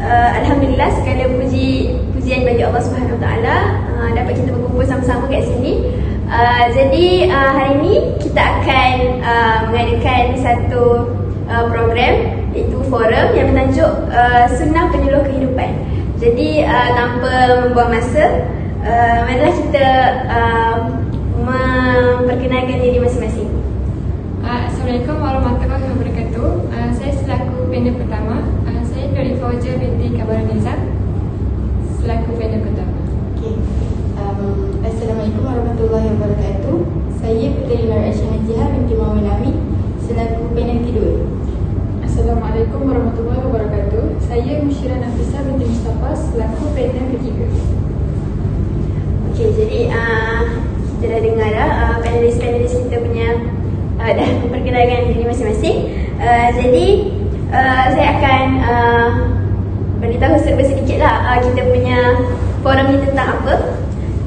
Alhamdulillah segala pujian bagi Allah Subhanahu Wa Taala dapat kita berkumpul sama-sama kat sini. Jadi hari ini kita akan mengadakan satu program, iaitu forum yang bertajuk Sunnah Penyuluh Kehidupan. Jadi tanpa membuang masa, marilah kita memperkenalkan diri masing-masing. Assalamualaikum warahmatullahi wabarakatuh. Saya selaku panel pertama, saya Nur Fauja binti Kabaraniza selaku panel pertama. Okay. Assalamualaikum warahmatullahi wabarakatuh. Saya Puteri Nur Aisyah Najihah binti Muhammad Nami selaku panel kedua. Assalamualaikum warahmatullahi wabarakatuh. Saya Musyirah Nafisah binti Mustafa selaku panel ketiga. Okey, jadi kita dah dengar dah panelis-panelis kita punya dah memperkenalkan diri masing-masing. Jadi saya akan beritahu serba sedikitlah kita punya forum ni tentang apa.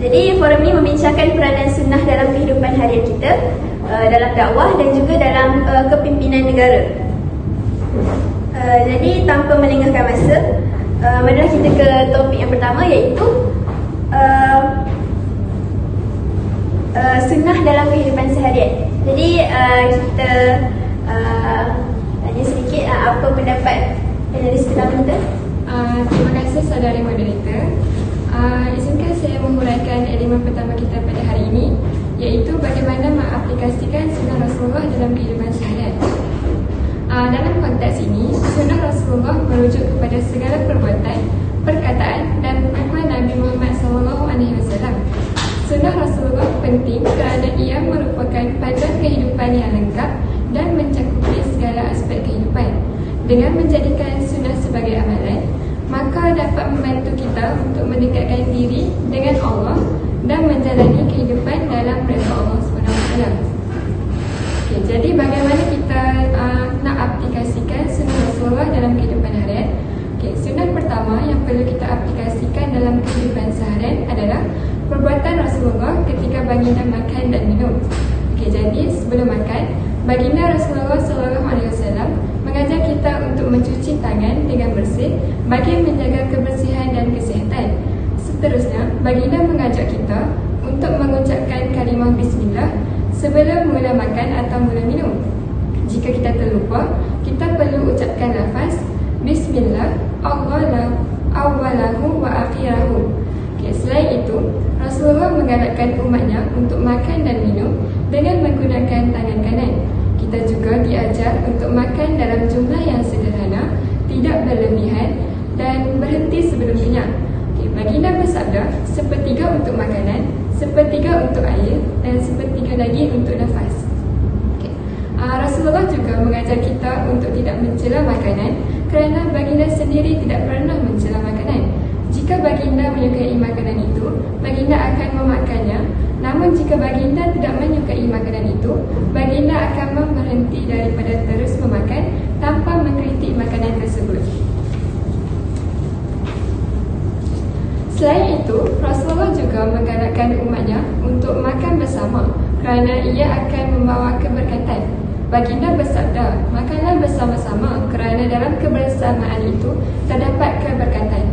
Jadi forum ni membincangkan peranan sunnah dalam kehidupan harian kita, dalam dakwah dan juga dalam kepimpinan negara. Jadi tanpa melengahkan masa, marilah kita ke topik yang pertama, iaitu sunnah dalam kehidupan seharian. Jadi kita tanya sedikit apa pendapat panelis pertama kita. Terima kasih saudari moderator. Izinkan saya menguraikan elemen pertama kita pada hari ini, iaitu bagaimana mengaplikasikan sunnah Rasulullah dalam kehidupan seharian. Dalam konteks ini, sunnah Rasulullah merujuk kepada segala perbuatan, perkataan dan pengakuan Nabi Muhammad SAW. Sunnah Rasulullah penting kerana ia merupakan panduan kehidupan yang lengkap dan mencakupi segala aspek kehidupan. Dengan menjadikan sunnah sebagai amalan, maka dapat membantu kita untuk mendekatkan diri dengan Allah dan menjalani kehidupan dalam redha Allah SWT. Okay, jadi bagaimana kita nak aplikasikan sunnah Rasulullah dalam kehidupan harian? Okay, sunnah pertama yang perlu kita aplikasikan dalam kehidupan seharian adalah perbuatan Rasulullah ketika baginda makan dan minum. Okay, jadi sebelum makan, baginda Rasulullah SAW mengajar kita untuk mencuci tangan dengan bersih bagi menjaga kebersihan dan kesihatan. Seterusnya, baginda mengajak kita untuk mengucapkan kalimah Bismillah sebelum mula makan atau mula minum. Jika kita terlupa, kita perlu ucapkan lafaz Bismillah awwalahu wa akhirahu. Okay, selain itu, Rasulullah menggalakkan umatnya untuk makan dan minum dengan menggunakan tangan kanan. Kita juga diajar untuk makan dalam jumlah yang sederhana, tidak berlebihan dan berhenti sebelum kenyang. Okay, baginda bersabda, sepertiga untuk makanan, sepertiga untuk air dan sepertiga lagi untuk nafas. Okay. Rasulullah juga mengajar kita untuk tidak mencela makanan kerana baginda sendiri tidak pernah mencela makanan. Jika baginda menyukai makanan itu, baginda akan memakannya. Namun jika baginda tidak menyukai makanan itu, baginda akan berhenti daripada terus memakan tanpa mengkritik makanan tersebut. Selain itu, Rasulullah juga menggalakkan umatnya untuk makan bersama kerana ia akan membawa keberkatan. Baginda bersabda, makanlah bersama-sama kerana dalam kebersamaan itu terdapat keberkatan.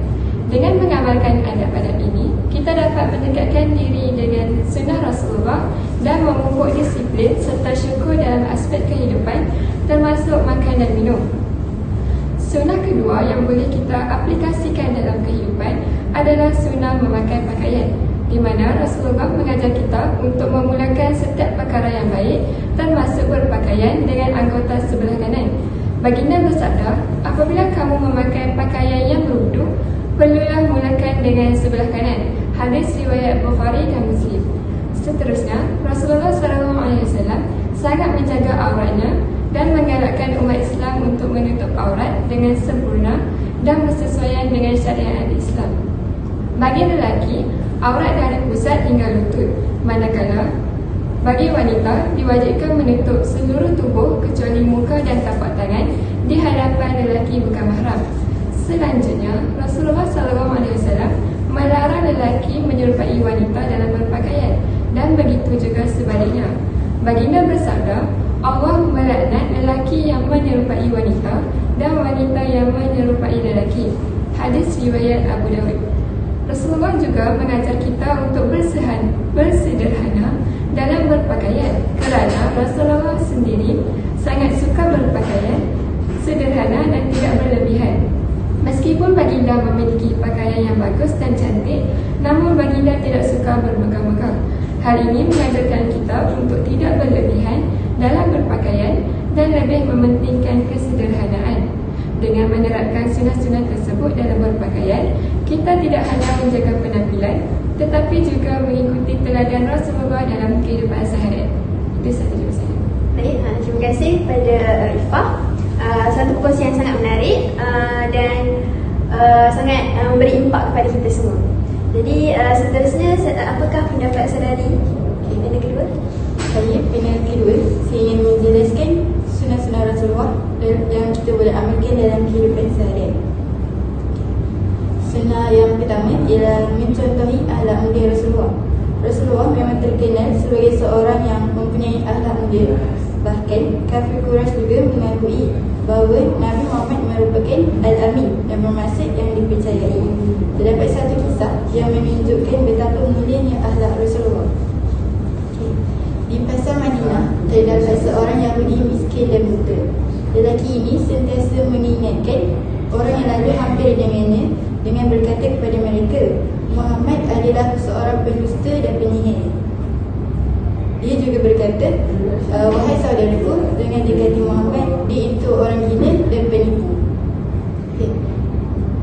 Dengan mengamalkan adab-adab ini, kita dapat mendekatkan diri dengan sunnah Rasulullah dan memupuk disiplin serta syukur dalam aspek kehidupan, termasuk makan dan minum. Sunnah kedua yang boleh kita aplikasikan dalam kehidupan adalah sunnah memakai pakaian, di mana Rasulullah mengajar kita untuk memulakan setiap perkara yang baik, termasuk berpakaian dengan anggota sebelah kanan. Baginda bersabda, apabila kamu memakai pakaian yang berwuduk, perlulah mulakan dengan sebelah kanan. Hadis riwayat Bukhari dan Muslim. Seterusnya, Rasulullah SAW sangat menjaga auratnya dan menggalakkan umat Islam untuk menutup aurat dengan sempurna dan bersesuaian dengan syariat Islam. Bagi lelaki, aurat dari pusat hingga lutut, manakala bagi wanita diwajibkan menutup seluruh tubuh kecuali muka dan tapak tangan di hadapan lelaki bukan mahram. Selanjutnya, Rasulullah SAW melarang lelaki menyerupai wanita dalam berpakaian dan begitu juga sebaliknya. Baginda bersabda, Allah melaknat lelaki yang menyerupai wanita dan wanita yang menyerupai lelaki. Hadis riwayat Abu Dawud. Rasulullah juga mengajar kita untuk bersederhana dalam berpakaian kerana Rasulullah sendiri sangat suka berpakaian sederhana dan tidak berlebihan. Meskipun baginda memiliki pakaian yang bagus dan cantik, namun baginda tidak suka bermegah-megah. Hal ini mengajarkan kita untuk tidak berlebihan dalam berpakaian dan lebih mementingkan kesederhanaan. Dengan menerapkan sunat-sunat tersebut dalam berpakaian, kita tidak hanya menjaga penampilan tetapi juga mengikuti teladan Rasulullah dalam kehidupan seharian. Itu sahaja dari saya. Baik, terima kasih kepada Ifah. Satu perkongsian yang sangat menarik dan sangat memberi impak kepada kita semua. Jadi seterusnya, apakah pendapat saudari panel kedua? Saya panel kedua, saya ingin menjelaskan sunat-sunat Rasulullah yang kita boleh amalkan dalam kehidupan seharian. Sunnah yang pertama ialah mencontohi akhlak mulia Rasulullah. Rasulullah memang terkenal sebagai seorang yang mempunyai akhlak mulia. Bahkan kafir Quraisy juga mengakui bahawa Nabi Muhammad merupakan Al-Amin yang bermaksud yang dipercayai. Terdapat satu kisah yang menunjukkan betapa mulianya akhlak Rasulullah. Di pasar Madinah terdapat seorang Yahudi miskin dan buta. Lelaki ini sentiasa mengingatkan orang yang lalu hampir dengannya dengan berkata kepada mereka, Muhammad adalah seorang pendusta dan penyihir. Dia juga berkata, wahai saudaraku, dengan dekati Muhammad, dia itu orang gila dan penipu.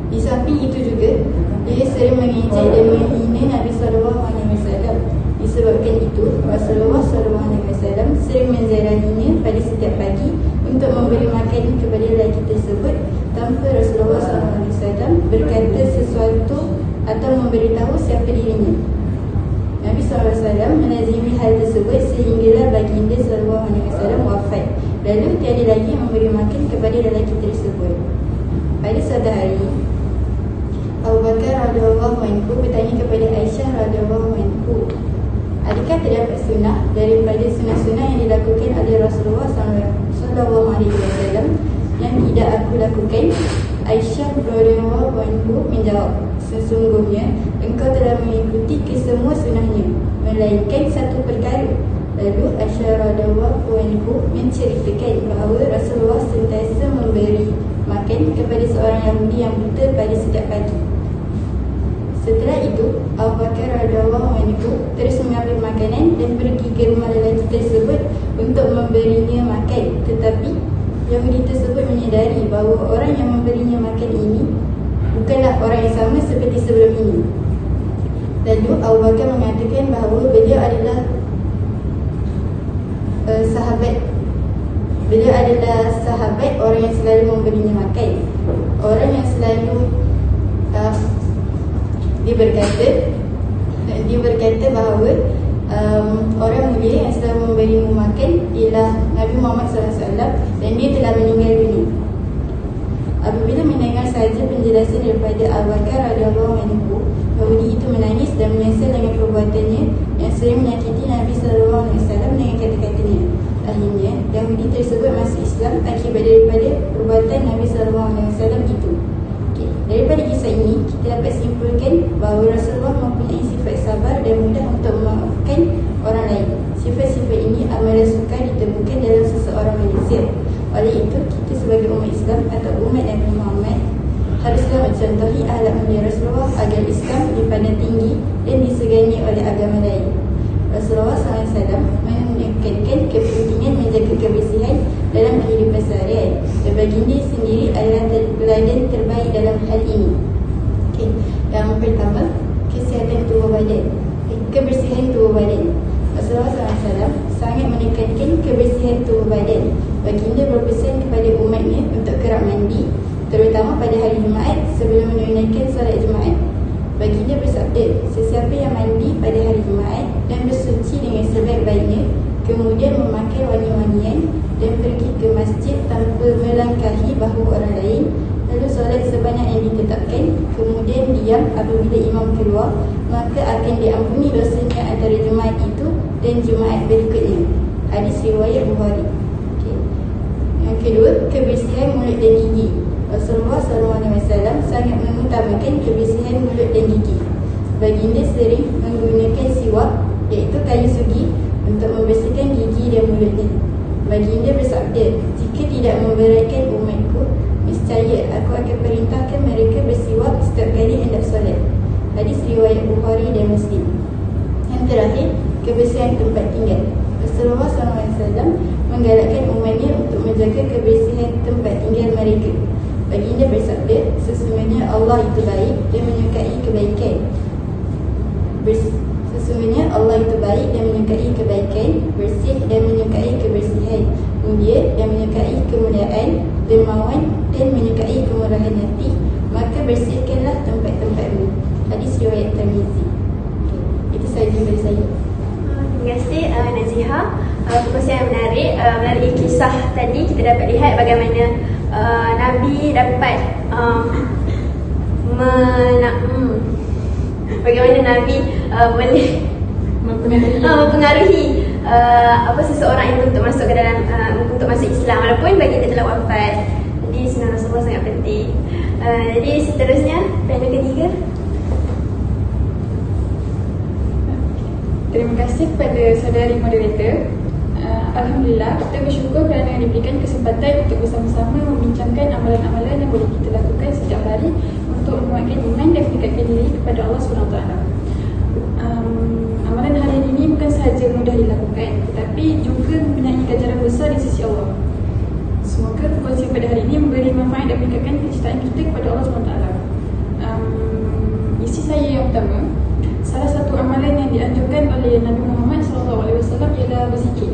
Di samping itu juga, dia sering mengejek dan menghina Nabi SAW. Disebabkan itu, Rasulullah SAW sering menziarahinya pada setiap pagi untuk memberi makan kepada lelaki tersebut tanpa Rasulullah SAW berkata sesuatu atau memberitahu siapa dirinya. Nabi SAW melazimi hal tersebut sehinggalah baginda SAW wafat. Lalu tiada lagi memberi makan kepada lelaki tersebut. Pada suatu hari, Abu Bakar radhiyallahu anhu bertanya kepada Aisyah radhiyallahu anhu, adakah terdapat sunnah daripada sunnah-sunnah yang dilakukan oleh Rasulullah SAW yang tidak aku lakukan? Aisyah radhiyallahu anhu menjawab, sesungguhnya engkau telah mengikuti kesemua sunnahnya, melainkan satu perkara. Lalu Aisyah radhiyallahu anhu menceritakan bahawa Rasulullah sentiasa memberi makan kepada seorang Yahudi yang buta pada setiap pagi. Setelah itu, Abu Bakar radhiyallahu anhu terus mengambil makanan dan pergi ke rumah lelaki tersebut untuk memberinya makan. Tetapi Yahudi tersebut menyadari bahawa orang yang memberinya makan ini bukanlah orang yang sama seperti sebelum ini. Lalu Abu Bakar mengatakan bahawa beliau adalah sahabat orang yang selalu memberinya makan, orang yang selalu dia berkata bahawa orang mulia yang selalu memberimu makan ialah Nabi Muhammad SAW dan dia telah meninggal dunia. Apabila mendengar sahaja penjelasan daripada Abu Bakar radhiyallahu anhu, Yahudi itu menangis dan menyesal dengan perbuatannya yang sering menyakiti Nabi SAW dengan kata-katanya. Akhirnya Yahudi tersebut masuk Islam akibat daripada perbuatan Nabi SAW itu. Daripada kisah ini, kita dapat simpulkan bahawa Rasulullah mempunyai sifat sabar dan mudah untuk memaafkan orang lain. Sifat-sifat ini amat sukar ditemukan dalam seseorang manusia. Oleh itu, kita sebagai umat Islam atau umat Nabi Muhammad haruslah mencontohi akhlak mulia Rasulullah agar Islam dipandang tinggi dan disegani oleh agama lain. Rasulullah SAW menekankan kepentingan menjaga kebersihan dalam kehidupan seharian. Dan baginda sendiri adalah teladan terbaik dalam hal ini. Yang pertama, kesihatan tubuh badan, kebersihan tubuh badan. Rasulullah SAW sangat menekankan kebersihan tubuh badan. Baginda berpesan kepada umatnya untuk kerap mandi, terutama pada hari Jumaat sebelum menunaikan solat Jumaat. Baginda bersabda, sesiapa yang mandi pada hari Jumaat dan bersuci dengan sebaik-baiknya, kemudian memakai wangi-wangian dan pergi ke masjid tanpa melangkahi bahu orang lain, lalu solat sebanyak yang ditetapkan, kemudian diam apabila imam keluar, maka akan diampuni dosanya antara Jumaat itu dan Jumaat berikutnya. Hadis riwayat Bukhari. Yang kedua, kebersihan mulut dan gigi. Rasulullah SAW sangat mengutamakan kebersihan mulut dan gigi. Baginda sering menggunakan siwak, iaitu kayu sugi, untuk membersihkan gigi dan mulutnya. Baginda bersabda, "Jika tidak memberatkan umatku, niscaya aku akan perintahkan mereka bersiwak setiap kali hendak solat." Hadis riwayat Bukhari dan Muslim. Yang terakhir, kebersihan tempat tinggal. Rasulullah SAW menggalakkan umatnya untuk menjaga kebersihan tempat tinggal mereka. Baginda bersabda, "Sesungguhnya Allah itu baik dan menyukai kebaikan." Sesungguhnya Allah itu baik dan menyukai kebaikan, bersih dan menyukai kebersihan, mulia dan menyukai kemuliaan, dermawan dan menyukai kemurahan hati. Maka bersihkanlah tempat-tempatmu. Hadis riwayat Tirmizi. Itu sahaja dari saya. Terima kasih Naziha. Perkongsian yang menarik. Melalui kisah tadi kita dapat lihat bagaimana Nabi dapat bagaimana Nabi boleh mempengaruhi seseorang itu untuk masuk ke dalam untuk masuk Islam walaupun baginda telah wafat. Jadi sunnah Rasulullah sangat penting. Jadi seterusnya panel ketiga. Terima kasih kepada saudari moderator. Alhamdulillah, kita bersyukur kerana diberikan kesempatan untuk bersama-sama membincangkan amalan-amalan yang boleh kita lakukan setiap hari untuk menguatkan iman dan mendekatkan diri kepada Allah SWT. Amalan hari ini bukan sahaja mudah dilakukan, tetapi juga mempunyai ganjaran besar di sisi Allah. Semoga perkongsian pada hari ini memberi manfaat dan meningkatkan kecintaan kita kepada Allah SWT. Isi saya yang utama, salah satu amalan yang dianjurkan oleh Nabi Muhammad SAW ialah berzikir.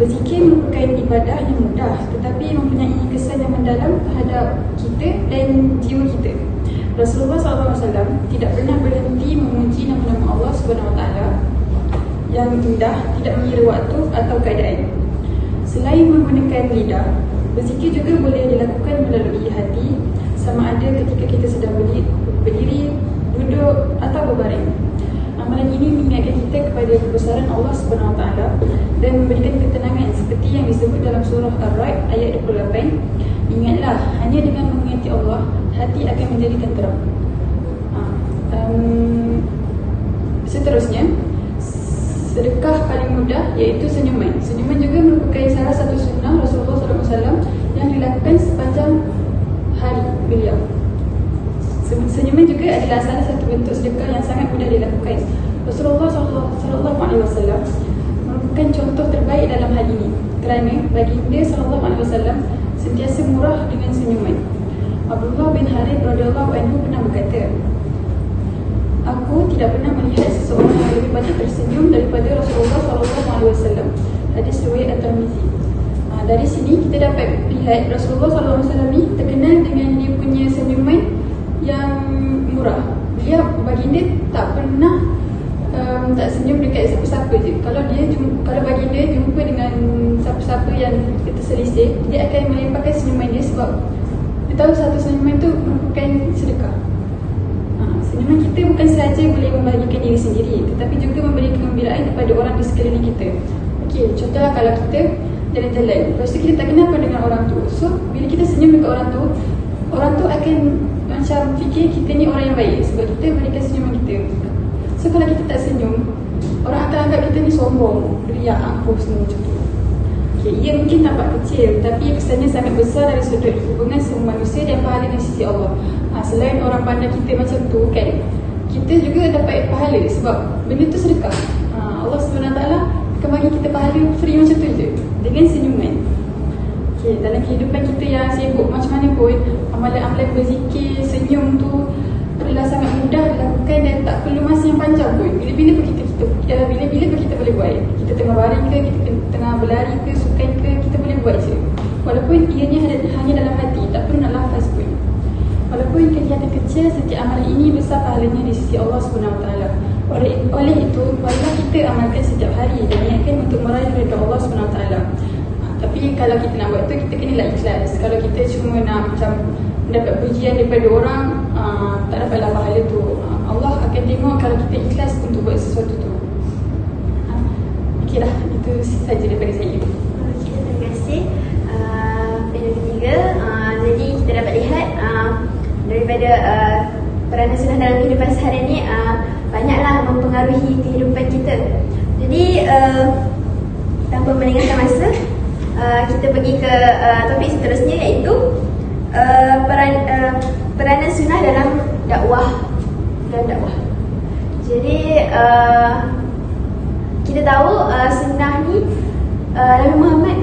Berzikir merupakan ibadah yang mudah tetapi mempunyai kesan yang mendalam terhadap kita dan jiwa kita. Rasulullah SAW tidak pernah berhenti memuji nama-nama Allah SWT yang indah, tidak mengira waktu atau keadaan. Selain menggunakan lidah, berzikir juga boleh dilakukan melalui hati, sama ada ketika kita sedang berdiri, duduk atau berbaring. Amalan ini mengingatkan kita kepada kebesaran Allah SWT dan memberikan ketenangan seperti yang disebut dalam surah Ar-Ra'd ayat 28. Ingatlah, hanya dengan mengingati Allah, hati akan menjadi tenteram. Seterusnya, sedekah paling mudah iaitu senyuman. Senyuman juga merupakan salah satu sunnah Rasulullah SAW yang dilakukan sepanjang hari beliau. Senyuman juga adalah salah satu bentuk sedekah yang sangat mudah dilakukan. Rasulullah SAW merupakan contoh terbaik dalam hal ini kerana baginda SAW sentiasa murah dengan senyuman. Abdullah bin Harith radhiyallahu anhu pernah berkata, "Aku tidak pernah melihat seseorang yang lebih banyak tersenyum daripada Rasulullah SAW." Hadis riwayat At-Tirmizi. Dari sini kita dapat lihat Rasulullah SAW ni terkenal dengan dia punya senyuman yang murah. Dia baginda tak pernah tak senyum dekat siapa-siapa je. Kalau baginda jumpa dengan siapa-siapa yang terselisih, dia akan melimpahkan senyuman dia sebab dia tahu satu senyuman tu merupakan sedekah. Senyuman kita bukan sahaja boleh membahagiakan diri sendiri, tetapi juga memberi kegembiraan kepada orang di sekeliling kita. Okey, contohlah kalau kita jalan-jalan, lepas tu kita tak kenal pun dengan orang tu. So, bila kita senyum dekat orang tu akan macam fikir kita ni orang yang baik sebab kita berikan senyuman kita. So kalau kita tak senyum, orang akan anggap kita ni sombong, riak, angkuh semua macam tu. Okay, ia mungkin nampak kecil tapi kesannya sangat besar dari sudut hubungan semua manusia dan pahala di sisi Allah. Selain orang pandang kita macam tu kan, kita juga dapat pahala sebab benda tu sedekah. Allah SWT akan bagi kita pahala free macam tu je dengan senyuman. Okay, dalam kehidupan kita yang sibuk macam mana pun, amalan-amalan berzikir, senyum tu adalah sangat mudah dilakukan dan tak perlu masa yang panjang pun. Bila-bila pun kita boleh buat. Kita tengah baring ke, kita tengah berlari ke, sukan ke, kita boleh buat je. Walaupun ianya hanya dalam hati, tak perlu nak lafaz pun. Walaupun kelihatan kecil, setiap amalan ini besar pahalanya di sisi Allah SWT. Oleh itu, marilah kita amalkan setiap hari dan niatkan untuk meraih redha Allah SWT. Tapi kalau kita nak buat tu, kita kenalah ikhlas. Kalau kita cuma nak macam mendapat pujian daripada orang, tak dapatlah pahala tu. Allah akan tengok kalau kita ikhlas untuk buat sesuatu tu. Okeylah, itu sahaja daripada saya. Terima kasih. Panel ketiga, jadi kita dapat peranan sunnah dalam kehidupan sehari ni banyaklah mempengaruhi kehidupan kita. Jadi tanpa melengahkan masa, kita pergi ke topik seterusnya, iaitu peranan sunnah dalam dakwah. Jadi kita tahu sunnah ni Nabi Muhammad,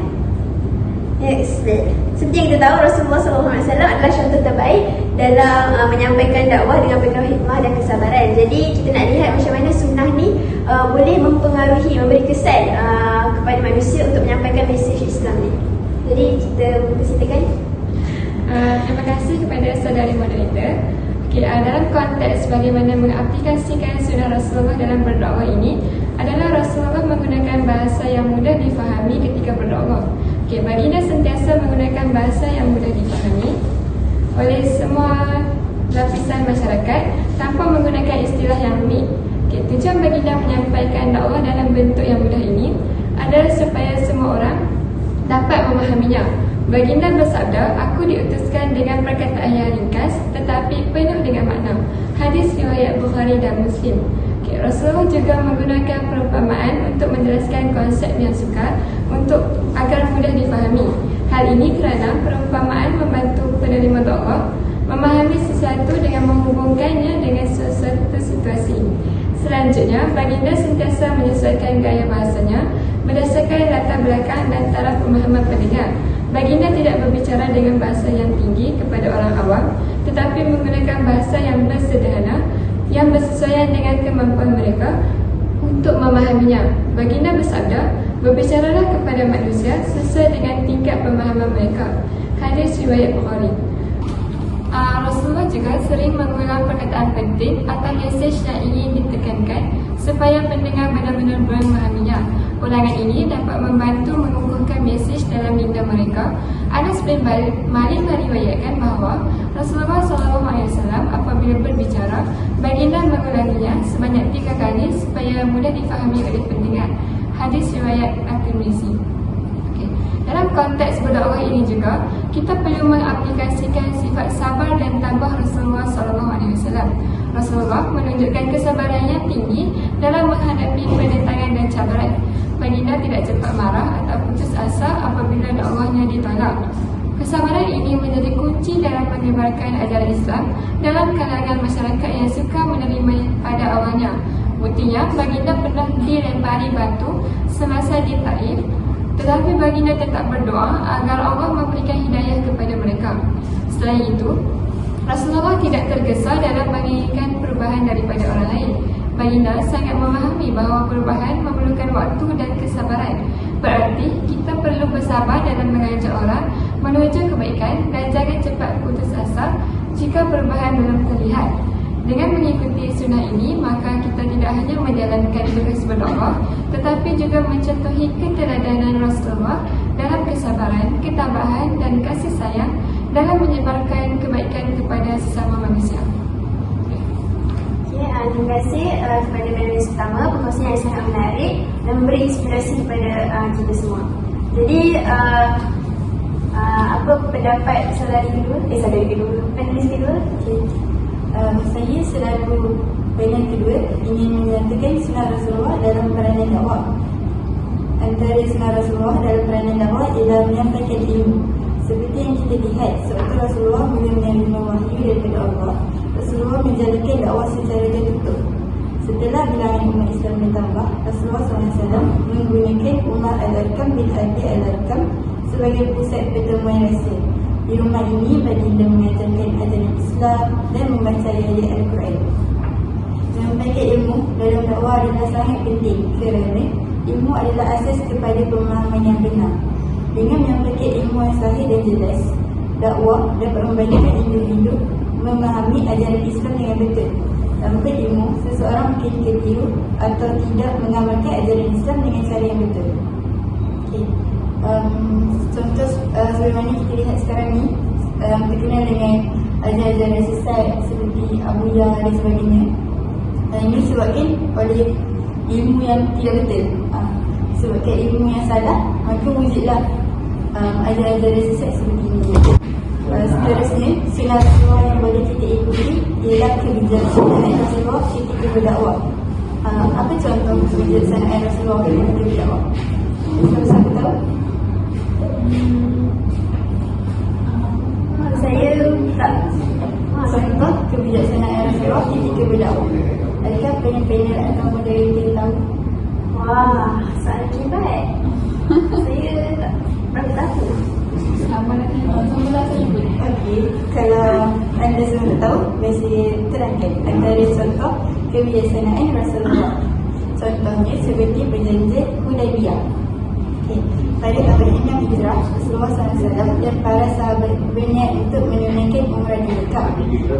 seperti yang kita tahu, Rasulullah SAW adalah contoh terbaik dalam menyampaikan dakwah dengan penuh hikmah dan kesabaran. Jadi kita nak lihat macam mana sunnah ni boleh mempengaruhi, memberi kesan kepada manusia untuk menyampaikan mesej Islam ni. Jadi kita mempersilakan. Terima kasih kepada saudari moderator. Dalam konteks bagaimana mengaplikasikan sunnah Rasulullah dalam berdakwah ini adalah Rasulullah menggunakan bahasa yang mudah difahami ketika berdakwah. Baginda sentiasa menggunakan bahasa yang mudah difahami oleh semua lapisan masyarakat tanpa menggunakan istilah yang rumit. Tujuan baginda menyampaikan dakwah dalam bentuk yang mudah ini adalah supaya semua orang dapat memahaminya. Baginda bersabda, "Aku diutuskan dengan perkataan yang ringkas tetapi penuh dengan makna." Hadis riwayat Bukhari dan Muslim. Rasulullah juga menggunakan perumpamaan untuk menjelaskan konsep yang sukar agar mudah difahami. Hal ini kerana perumpamaan membantu penerima dakwah memahami sesuatu dengan menghubungkannya dengan sesuatu situasi. Selanjutnya, baginda sentiasa menyesuaikan gaya bahasanya berdasarkan latar belakang dan taraf pemahaman pendengar. Baginda tidak berbicara dengan bahasa yang tinggi kepada orang awam, tetapi menggunakan bahasa yang bersederhana, yang bersesuaian dengan kemampuan mereka untuk memahaminya. Baginda bersabda, "Berbicaralah kepada manusia sesuai dengan tingkat pemahaman mereka." Hadis riwayat Bukhari. Rasulullah juga sering mengulang perkataan penting atau mesej yang ingin ditekankan supaya pendengar benar-benar memahaminya. Ulangan ini dapat membantu mengukuhkan mesej dalam minda mereka. Anas bin Malik meriwayatkan bahawa Rasulullah SAW apabila berbicara, baginda mengulanginya sebanyak 3 kali supaya mudah difahami oleh pendengar. Hadis riwayat At-Tirmizi. Dalam konteks berdakwah ini juga, kita perlu mengaplikasikan sifat sabar dan tabah Rasulullah SAW. Rasulullah menunjukkan kesabaran yang tinggi dalam menghadapi penentangan dan cabaran. Baginda tidak cepat marah atau putus asa apabila dakwahnya ditolak. Kesabaran ini menjadi kunci dalam menyebarkan ajaran Islam dalam kalangan masyarakat yang suka menerima pada awalnya. Buktinya, baginda pernah dilempari batu semasa di Taif, tetapi baginda tetap berdoa agar Allah memberikan hidayah kepada mereka. Selain itu, Rasulullah tidak tergesa dalam menginginkan perubahan daripada orang lain. Baginda sangat memahami bahawa perubahan memerlukan waktu dan kesabaran. Berarti kita perlu bersabar dalam mengajak orang menuju kebaikan dan jangan cepat putus asa jika perubahan belum terlihat. Dengan mengikuti sunnah ini, maka kita tidak hanya menjalankan tugas berdakwah, tetapi juga mencontohi keteladanan Rasulullah dalam kesabaran, ketabahan dan kasih sayang dalam menyebarkan kebaikan kepada sesama manusia. Terima kasih kepada panelis pertama, perkongsian yang sangat menarik dan memberi inspirasi kepada kita semua. Jadi apa pendapat panelis kedua? Saya selaku panel kedua ingin menyatakan sunnah Rasulullah dalam peranan dakwah. Antara sunnah Rasulullah dalam peranan dakwah ialah menyampaikan ilmu. Seperti yang kita lihat, sewaktu Rasulullah mula menerima wahyu daripada Allah, Rasulullah menjalankan dakwah secara tertutup. Setelah bilangan umat Islam bertambah, Rasulullah SAW menggunakan Umar Al-Arkam bin Abi Al-Arkam sebagai pusat pertemuan rahsia. Di rumah ini, baginda mengajarkan ajaran Islam dan membaca ayat Al-Quran. Menyampaikan ilmu dalam dakwah adalah sangat penting kerana ilmu adalah asas kepada pemahaman yang benar. Dengan menyampaikan ilmu yang sahih dan jelas, dakwah dapat membantu individu memahami ajaran Islam dengan betul. Tanpa ilmu, seseorang mungkin keliru atau tidak mengamalkan ajaran Islam dengan cara yang betul. Contoh sebagaimana kita lihat sekarang ni, terkenal dengan ajaran sesat seperti Abu Yahya dan sebagainya. Ini disebabkan oleh ilmu yang tidak betul. Sebabkan ilmu yang salah, maka wujudlah ajaran sesat seperti ini. Seterusnya, sunnah Rasulullah yang boleh kita ikuti ialah kebijaksanaan Rasulullah ketika berdakwah. Apa contoh kebijaksanaan Rasulullah ketika berdakwah? Siapa tahu? Saya tak. Contoh kebijaksanaan Rasulullah ketika berdakwah. Adakah panel-panel atau moderator tahu? Wah, soalan kibat. Saya tak berapa tahu. Sama lah saya boleh. Okey, kalau anda semua tak tahu, saya terangkan antara contoh kebijaksanaan Rasulullah. Contohnya seperti perjanjian Hudaybiyah. Okey, pada tahun 6 Hijrah, Rasulullah SAW dan para sahabat berniat untuk menunaikan umrah di Mekah.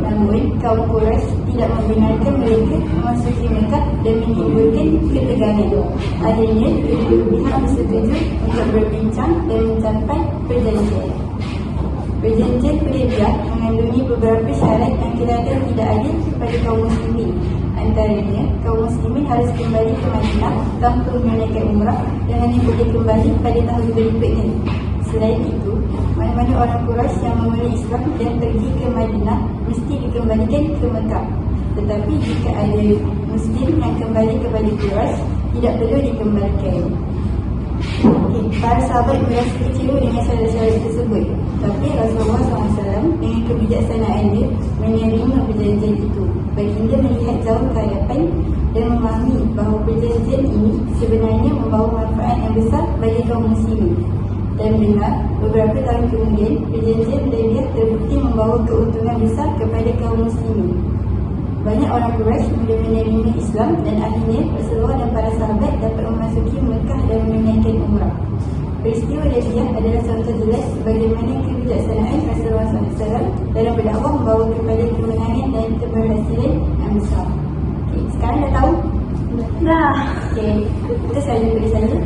Namun, kaum Quraisy tidak membenarkan mereka memasuki Mekah dan menimbulkan ketegangan. Akhirnya, kedua pihak bersetuju untuk berbincang dan mencapai perjanjian. Perjanjian Hudaybiyah mengandungi beberapa syarat yang kelihatan tidak adil kepada kaum muslimin. Antaranya, kaum muslimin harus kembali ke Madinah tanpa menunaikan umrah dan hanya boleh kembali pada tahun berikutnya. Selain itu, mana-mana orang Quraisy yang memulai Islam dan pergi ke Madinah mesti dikembalikan ke Mekah. Tetapi jika ada Muslim yang kembali kepada Quraisy, tidak perlu dikembalikan. Okay, para sahabat merasa kecewa dengan syarat-syarat tersebut. Tapi Rasulullah SAW dengan kebijaksanaan dia menerima perjanjian itu. Baginda melihat jauh ke hadapan dan memahami bahawa perjanjian ini sebenarnya membawa manfaat yang besar bagi kaum muslimin. Dan benar, beberapa tahun kemudian perjanjian Hudaybiyah terbukti membawa keuntungan besar kepada kaum muslimin. Banyak orang Quraisy mula menerima Islam dan akhirnya Rasulullah dan para sahabat dapat memasuki Mekah dan menunaikan umrah. Peristiwa Hudaybiyah adalah contoh jelas bagaimana kebijaksanaan Rasulullah SAW dalam berdakwah membawa kepada kemenangan dan keberhasilan yang besar. Okay, sekarang dah tahu? Dah. Okay, itu sahaja dari saya.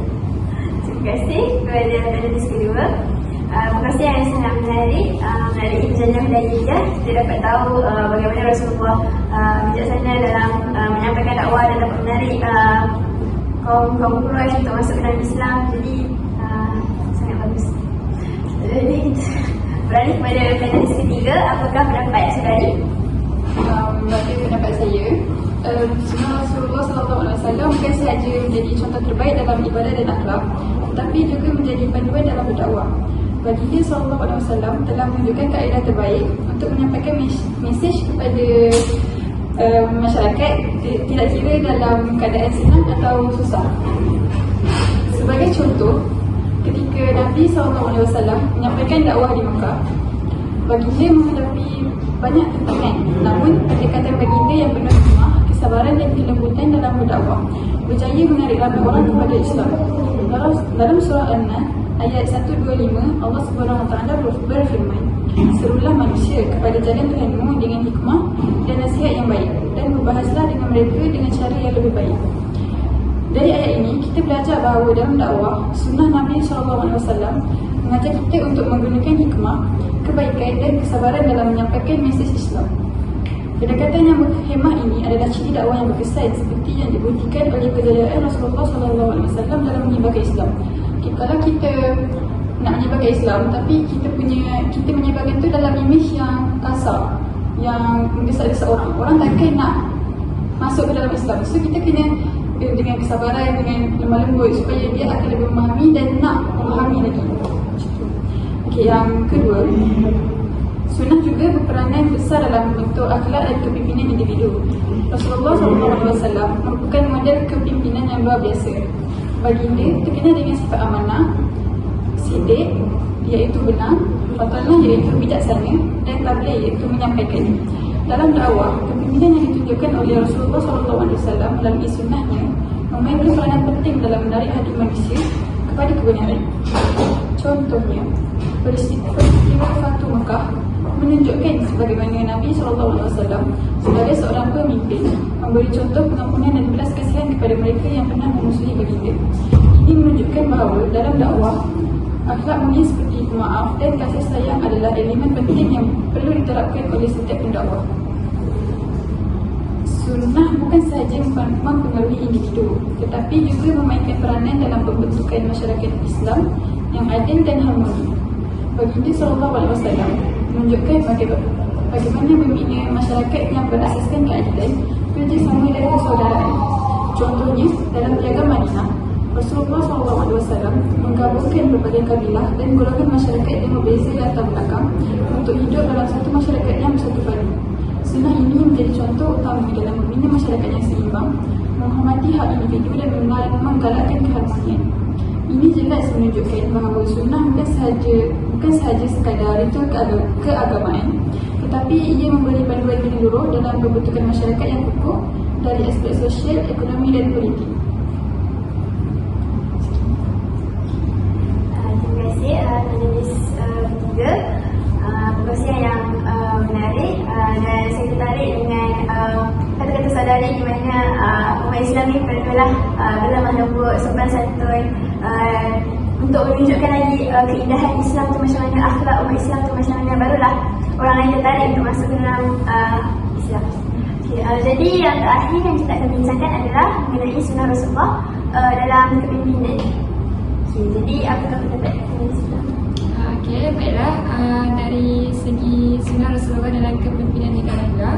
Terima kasih kepada panelis kedua. Perkongsian yang sangat menarik. Melalui perjanjian Hudaybiyah, kita dapat tahu bagaimana Rasulullah bijaksana dalam menyampaikan dakwah dan dapat menarik kaum Quraisy untuk masuk ke dalam Islam. Jadi sangat bagus. Jadi kita beralih kepada panelis ketiga. Apakah pendapat saudari? Bagi pendapat saya, sunnah Rasulullah SAW bukan sahaja menjadi contoh terbaik dalam ibadah dan akhlak, tetapi juga menjadi panduan dalam berdakwah. Baginda SAW telah menunjukkan kaedah terbaik untuk menyampaikan mesej kepada masyarakat, tidak kira dalam keadaan senang atau susah. Sebagai contoh, ketika Nabi SAW menyampaikan dakwah di Mekah, baginda menghadapi banyak tantangan. Namun, pendekatan baginda yang penuh hikmah, kesabaran dan kelembutan dalam berdakwah berjaya menarik ramai orang kepada Islam. Dalam surah An-Nahl ayat 125, Allah SWT berfirman, "Serulah manusia kepada jalan Tuhanmu dengan hikmah dan nasihat yang baik, dan berbahaslah dengan mereka dengan cara yang lebih baik." Dari ayat ini, kita belajar bahawa dalam dakwah, sunnah Nabi SAW mengajar kita untuk menggunakan hikmah, kebaikan dan kesabaran dalam menyampaikan mesej Islam. Pendekatan yang berhikmah ini adalah ciri dakwah yang berkesan seperti yang dibuktikan oleh kejayaan Rasulullah SAW dalam menyebarkan Islam. Okay, kalau kita nak menyebarkan Islam tapi kita menyebarkan itu dalam imej yang kasar, yang mendesak-desak orang takkan nak masuk ke dalam Islam. So kita kena dengan kesabaran, dengan lemah lembut supaya dia akan lebih memahami dan nak memahami lagi. Okay, yang kedua, sunnah juga berperanan besar dalam bentuk akhlak dan kepimpinan individu. Rasulullah SAW merupakan model kepimpinan yang luar biasa. Baginda terkenal dengan sifat amanah, sidik iaitu benar, fatanah iaitu bijaksana, dan tabligh iaitu menyampaikan. Dalam dakwah, kepimpinan yang ditunjukkan oleh Rasulullah SAW melalui sunnahnya memainkan peranan penting dalam menarik hati manusia kepada kebenaran. Contohnya, peristiwa Fatu Mekah menunjukkan sebagaimana Nabi SAW sebagai seorang pemimpin memberi contoh pengampunan dan belas kasihan kepada mereka yang pernah memusuhi baginda. Ini menunjukkan bahawa dalam dakwah, akhlak mulia seperti pemaaf dan kasih sayang adalah elemen penting yang perlu diterapkan oleh setiap pendakwah. Sunnah bukan sahaja mempengaruhi individu, tetapi juga memainkan peranan dalam pembentukan masyarakat Islam yang adil dan harmoni. Baginda SAW menunjukkan bagaimana membina masyarakat yang berasaskan keadilan, kerjasama dan persaudaraan. Contohnya, dalam Piagam Madinah, Rasulullah SAW menggabungkan berbagai kabilah dan golongan masyarakat yang berbeza latar belakang untuk hidup dalam satu masyarakat yang bersatu padu. Sunnah ini menjadi contoh utama dalam membina masyarakat yang seimbang, menghormati hak individu dan menggalakkan keharmonian. Ini jelas menunjukkan bahawa sunnah bukan sahaja sekadar ritual keagamaan, tetapi ia memberi panduan menyeluruh dalam pembentukan masyarakat yang kukuh dari aspek sosial, ekonomi dan politik. Terima kasih panelis ketiga. Perkongsian yang menarik dan saya tertarik dengan kata-kata saudari di mana umat Islam ni perlulah menembus sopan santun untuk menunjukkan lagi keindahan Islam tu macam mana, akhlak umat Islam tu macam mana, barulah orang lain tertarik untuk masuk ke dalam Islam. Jadi yang terakhir yang kita akan bincangkan adalah mengenai sunnah Rasulullah dalam kepimpinan. Jadi apakah pendapat panelis kita? Baiklah, dari segi sunnah Rasulullah dalam kepimpinan negara juga,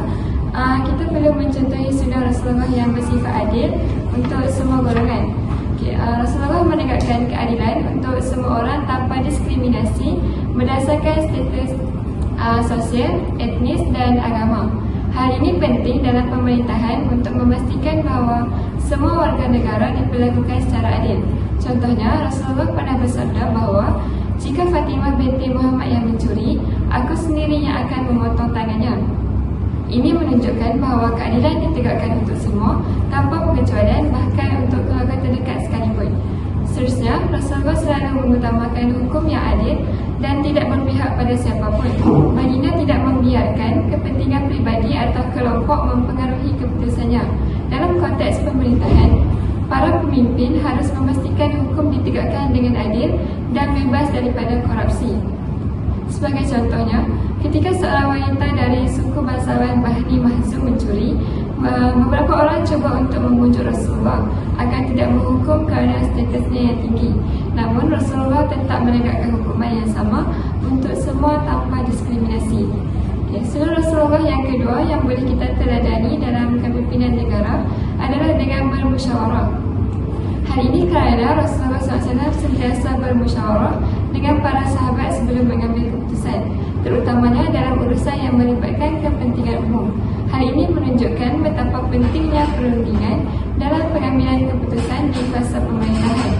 kita perlu mencontohi sunnah Rasulullah yang bersifat adil untuk semua golongan. Rasulullah menegakkan keadilan untuk semua orang tanpa diskriminasi berdasarkan status sosial, etnis dan agama. Hal ini penting dalam pemerintahan untuk memastikan bahawa semua warga negara diperlakukan secara adil. Contohnya, Rasulullah pernah bersabda bahawa jika Fatimah binti Muhammad yang mencuri, aku sendiri yang akan memotong tangannya. Ini menunjukkan bahawa keadilan ditegakkan untuk semua tanpa pengecualian, bahkan untuk keluarga terdekat sekalipun. Seterusnya, Rasulullah selalu mengutamakan hukum yang adil dan tidak berpihak pada siapapun. Baginda tidak membiarkan kepentingan pribadi atau kelompok mempengaruhi keputusannya. Dalam konteks pemerintahan, para pemimpin harus memastikan hukum ditegakkan dengan adil dan bebas daripada korupsi. Sebagai contohnya, ketika seorang wanita dari suku bangsawan Bahni Mahzum mencuri, beberapa orang cuba untuk membujuk Rasulullah agar tidak menghukum kerana statusnya yang tinggi. Namun Rasulullah tetap menegakkan hukuman yang sama untuk semua tanpa diskriminasi. Sunnah Rasulullah yang kedua yang boleh kita teladani dalam kepimpinan negara adalah dengan bermusyawarah. Hal ini kerana Rasulullah SAW sentiasa bermusyawarah dengan para sahabat sebelum mengambil keputusan, terutamanya dalam urusan yang melibatkan kepentingan umum. Hal ini menunjukkan betapa pentingnya perundingan dalam pengambilan keputusan di fasa pemerintahan.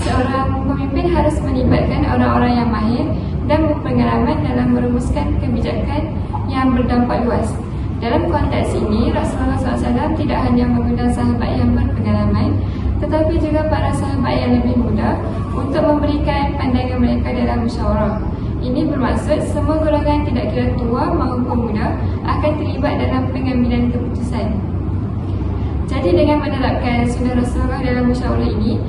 Seorang pemimpin harus melibatkan orang-orang yang mahir dan berpengalaman dalam merumuskan kebijakan yang berdampak luas. Dalam konteks ini, Rasulullah SAW tidak hanya mengundang sahabat yang berpengalaman, tetapi juga para sahabat yang lebih muda untuk memberikan pandangan mereka dalam musyawarah. Ini bermaksud semua golongan tidak kira tua maupun muda akan terlibat dalam pengambilan keputusan. Jadi dengan menerapkan sunnah Rasulullah dalam musyawarah ini,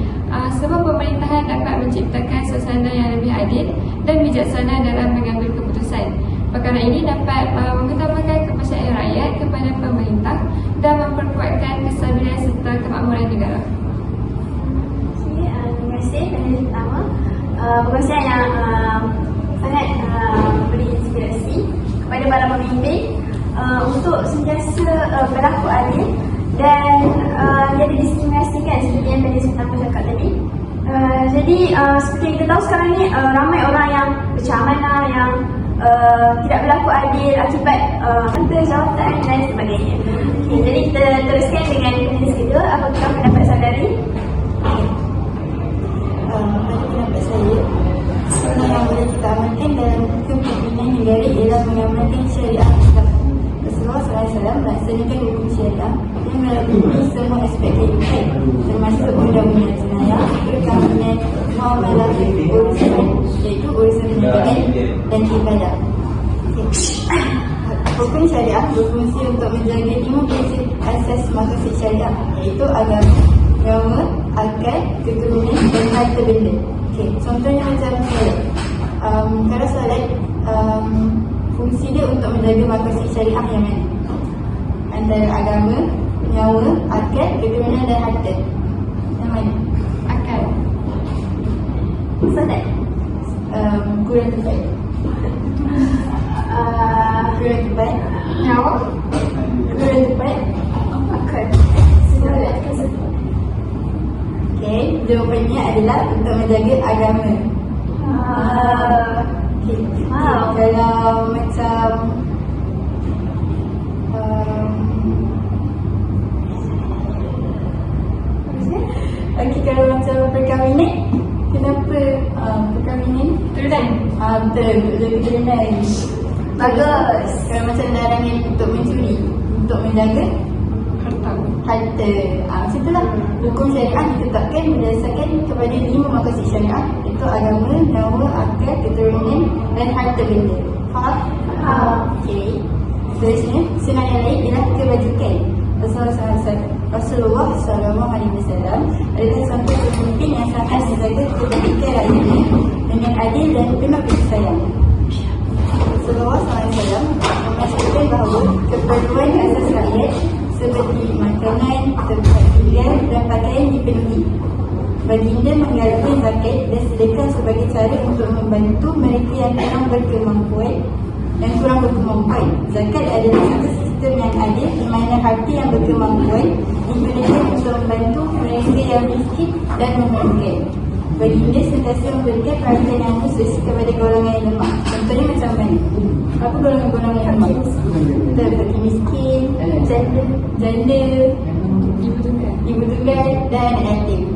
semua pemerintahan dapat menciptakan suasana yang lebih adil dan bijaksana dalam mengambil keputusan. Perkara ini dapat mengutamakan kepercayaan rakyat kepada pemerintah dan memperkuatkan kestabilan serta kemakmuran negara. Terima kasih panelis pertama. Perkongsian yang sangat memberi inspirasi kepada para pemimpin untuk sentiasa berlaku adil dan tidak didiskriminasikan seperti yang panelis pertama cakap tadi. Jadi seperti kita tahu sekarang ni ramai orang yang bercamana, yang tidak berlaku adil akibat menteri jawatan dan sebagainya. Jadi kita teruskan dengan panelis kedua. Apakah pendapat saudari? Pada pendapat saya, sunnah yang boleh kita amalkan dalam kepimpinan negara ialah mengamalkan syariah Islam. Rasulullah SAW melaksanakan hukum syariah yang meliputi semua aspek kehidupan, termasuk undang-undang jenayah, perkahwinan, muamalah, urusan, iaitu urusan pendidikan dan ibadah. Hukum syariah berfungsi untuk menjaga 5 prinsip asas maqasid syariah, iaitu agama, nyawa, akal, keturunan dan harta benda. Contohnya macam solat. Kalau solat, fungsi dia untuk menjaga maqasid syariah yang mana? Antara agama, nyawa, akal, keturunan dan harta. Yang mana? Akal. Solat. Kurang tepat. Kedua yang tepat. Nyawa. Kedua yang tepat. Akal. Okey, jawapannya adalah untuk menjaga agama. Okay. Wow. Kalau macam okey, kalau macam perkahwinan, kenapa perkahwinan? Turunan. Betul, untuk keturunan. Bagus. Kalau macam larangan untuk mencuri, untuk menjaga Harta. harta. Macam itulah. Hukum syariah ditetapkan berdasarkan kepada 5 makasih syariah, iaitu agama, nyawa, akal, keturunan dan harta benda. Faham? Okey. Seterusnya, sunnah yang lain ialah kebajikan. Rasulullah SAW adalah seorang pemimpin yang sangat menjaga kebajikan rakyatnya dengan adil dan penuh kasih sayang. Rasulullah SAW memastikan bahawa keperluan asas rakyat seperti makanan, tempat tinggal dan pakaian dipenuhi. Baginda menggalakkan zakat dan sedekah sebagai cara untuk membantu mereka yang kurang berkemampuan. Zakat adalah satu sistem yang adil di mana harta yang berkemampuan digunakan untuk membantu mereka yang miskin dan memerlukan. Baginda sentiasa memberikan perhatian yang khusus kepada golongan yang lemah. Contohnya macam mana? Apa golongan-golongan yang lemah? Betul, bagi miskin, janda, ibu tunggal dan anak yatim.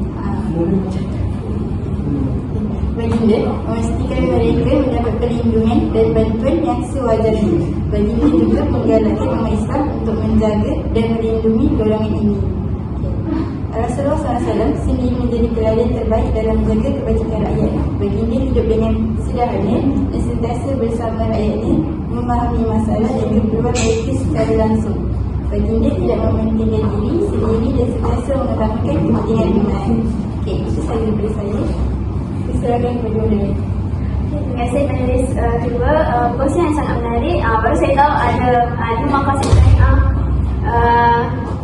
Baginda memastikan mereka mendapat perlindungan dan bantuan yang sewajarnya. Baginda juga menggalakkan umat Islam untuk menjaga dan melindungi golongan ini. Rasulullah SAW sendiri menjadi teladan terbaik dalam menjaga kebajikan rakyat. Baginda hidup dengan sederhana dan sentiasa bersama rakyatnya, memahami masalah dan keperluan mereka secara langsung. Baginda tidak mementingkan diri sendiri dan sentiasa mengutamakan kepentingan umat. Okey, itu saja daripada saya. Silakan kepada Odin. Terima kasih panelis kedua. Kongsian yang sangat menarik. Baru saya tahu ada 5 makasih syariah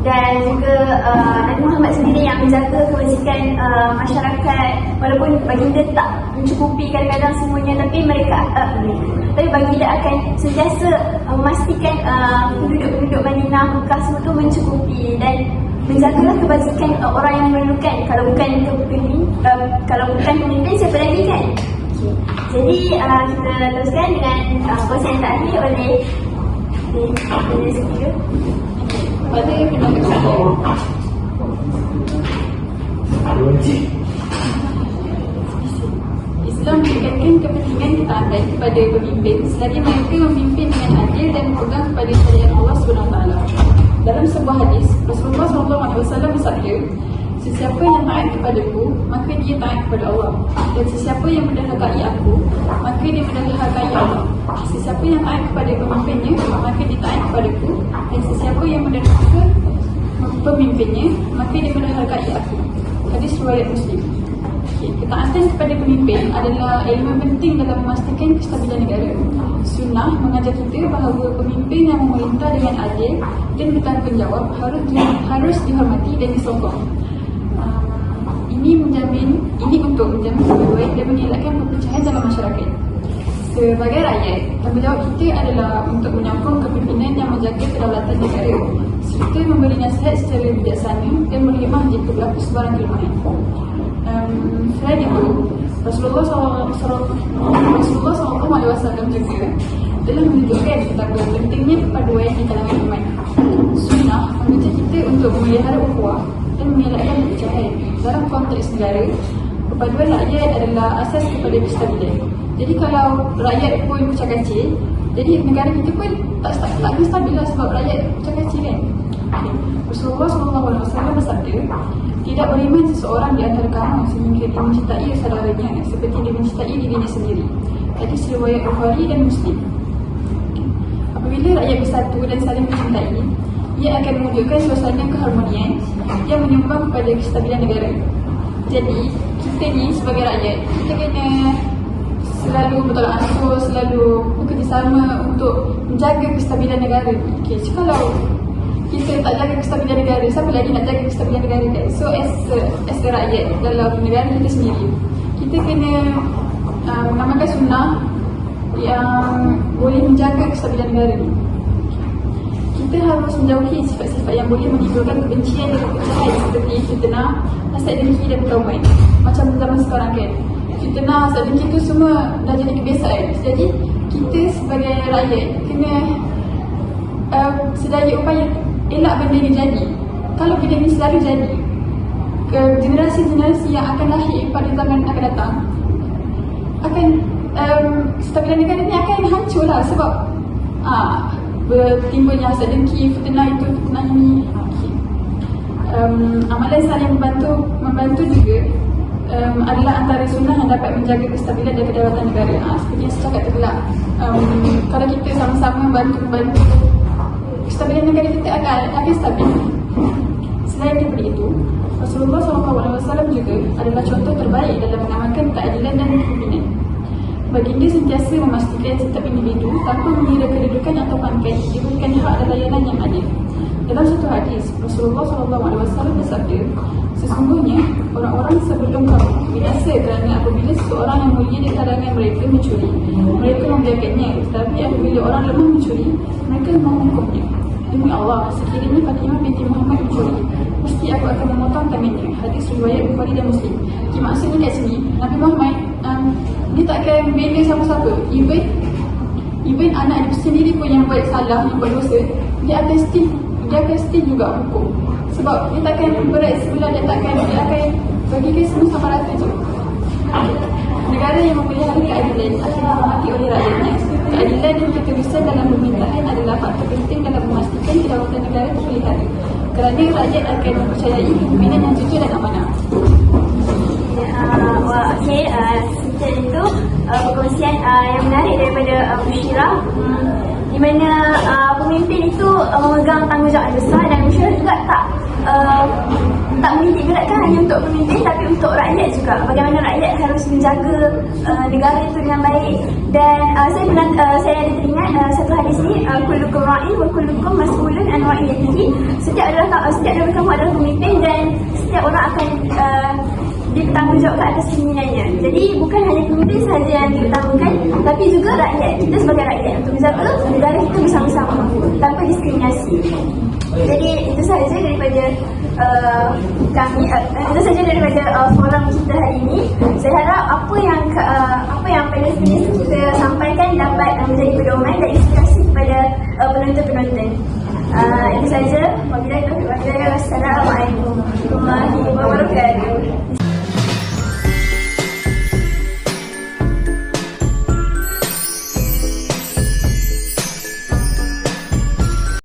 dan juga Nabi Muhammad sendiri yang menjaga kebajikan masyarakat, walaupun baginda tak mencukupi kadang-kadang semuanya, tapi baginda akan sentiasa memastikan penduduk-penduduk Madinah, Mekah semua tu mencukupi dan menjagalah kebajikan orang yang memerlukan. Kalau bukan pemimpin, siapa lagi kan? Okay. Jadi kita teruskan dengan kongsian yang terakhir oleh panelis ketiga. Pada pendapat saya, Islam menekankan kepentingan ketaatan kepada pemimpin selagi mereka memimpin dengan adil dan berpegang kepada syariat Allah SWT. Dalam sebuah hadis, Rasulullah SAW bersabda, sesiapa yang taat kepadaku, maka dia taat kepada Allah. Dan sesiapa yang menderhakai aku, maka dia menderhakai Allah. Sesiapa yang taat kepada pemimpinnya, maka dia taat kepadaku. Dan sesiapa yang menderhaka pemimpinnya, maka dia menderhakai aku. Hadis riwayat Muslim. Ketaatan kepada pemimpin adalah elemen penting dalam memastikan kestabilan negara. Sunnah mengajar kita bahawa pemimpin yang memerintah dengan adil dan bertanggungjawab harus dihormati dan disokong. Ini untuk menjamin kebajikan dan mengelakkan perpecahan dalam masyarakat. Sebagai rakyat, tanggungjawab kita adalah untuk menyokong kepimpinan yang menjaga kedaulatan negara serta memberi nasihat secara bijaksana dan berkhidmat jika berlaku sebarang kelemahan. Selain itu, Rasulullah SAW juga telah menunjukkan betapa pentingnya perpaduan di kalangan umat. Sunnah mengajar kita untuk memelihara ukhuwah dan mengelakkan perpecahan. Dalam konteks negara, perpaduan rakyat adalah asas kepada kestabilan. Jadi kalau rakyat pun bercakap-cakap, jadi negara kita pun tak stabil lah sebab rakyat bercakap-cakap kan. Rasulullah SAW bersabda, tidak beriman seseorang di antara kamu sehingga dia mencintai saudaranya seperti dia mencintai dirinya sendiri. Hadis riwayat Bukhari dan Muslim. Apabila rakyat bersatu dan saling mencintai, ia akan mewujudkan suasana keharmonian yang menyumbang kepada kestabilan negara. Jadi, kita ni sebagai rakyat, kita kena selalu bertolak ansur, selalu bekerjasama untuk menjaga kestabilan negara. Okay, so kalau kita tak jaga kestabilan negara, siapa lagi nak jaga kestabilan negara kan? So as a rakyat dalam negara kita sendiri, kita kena mengamalkan sunnah yang boleh menjaga kestabilan negara ni. Kita harus menjauhi sifat-sifat yang boleh menimbulkan kebencian dan perpecahan seperti fitnah, hasad dengki dan perkauman. Macam zaman sekarang kan, fitnah, hasad dengki tu semua dah jadi kebiasaan. Jadi kita sebagai rakyat kena sedaya upaya elak benda ni jadi. Kalau benda ni selalu jadi, generasi-generasi yang akan lahir pada zaman akan datang akan kestabilan negara ni akan hancur lah sebab bertimbulnya hasad dengki, fitnah itu, fitnah ini. Amalan saling membantu juga adalah antara sunnah yang dapat menjaga kestabilan dan kedaulatan negara. Seperti yang saya cakap tadi lah, kalau kita sama-sama membantu kestabilan negara kita akan stabil. Selain daripada itu, Rasulullah SAW juga adalah contoh terbaik dalam mengamalkan keadilan dan kepimpinan. Baginda sentiasa memastikan setiap individu tanpa mengira kedudukan atau pangkat diberikan hak dan layanan yang adil. Dalam satu hadis, Rasulullah SAW bersabda, sesungguhnya orang-orang sebelum kamu binasa kerana apabila seseorang yang mulia di kalangan mereka mencuri, mereka membiarkannya, tetapi apabila orang lemah mencuri, mereka menghukumnya. Demi Allah, sekiranya Fatimah binti Muhammad mencuri, mesti aku akan memotong tangannya. Hadis riwayat Bukhari dan Muslim. Maksudnya kat sini, Nabi Muhammad dia tak akan bela siapa-siapa. Even anak dia sendiri pun yang buat salah, yang buat dosa, dia akan still juga hukum. Sebab dia takkan berat sebelah, dia akan bagikan semua sama rata je. Negara yang memelihara keadilan akan dihormati oleh rakyatnya. Keadilan dan ketulusan dalam pemerintahan adalah faktor penting dalam memastikan kedaulatan negara terpelihara. Kerana rakyat akan mempercayai kepimpinan yang jujur dan amanah. Okey, sekian itu perkongsian yang menarik daripada Musyirah, di mana pemimpin itu memegang tanggungjawab yang besar, dan Musyirah juga tak menitik beratkan hanya untuk pemimpin tapi untuk rakyat juga. Bagaimana rakyat harus menjaga negara itu dengan baik. Dan saya ada teringat satu hadis ni, kullukum ra'in wa kullukum mas'ulun an ra'iyatihi. Setiap daripada kamu adalah pemimpin dan setiap orang akan dipertanggungjawabkan atas kepemimpinannya. Jadi bukan hanya pemimpin sahaja yang diutamakan, tapi juga rakyat. Kita sebagai rakyat untuk menjaga negara kita bersama-sama tanpa diskriminasi. Jadi itu sahaja daripada forum kita hari ini. Saya harap apa yang panel-panel kita sampaikan dapat menjadi pedoman dan inspirasi kepada penonton-penonton. Itu sahaja. Wabillahi taufiq wal hidayah. Wassalamualaikum warahmatullahi wabarakatuh.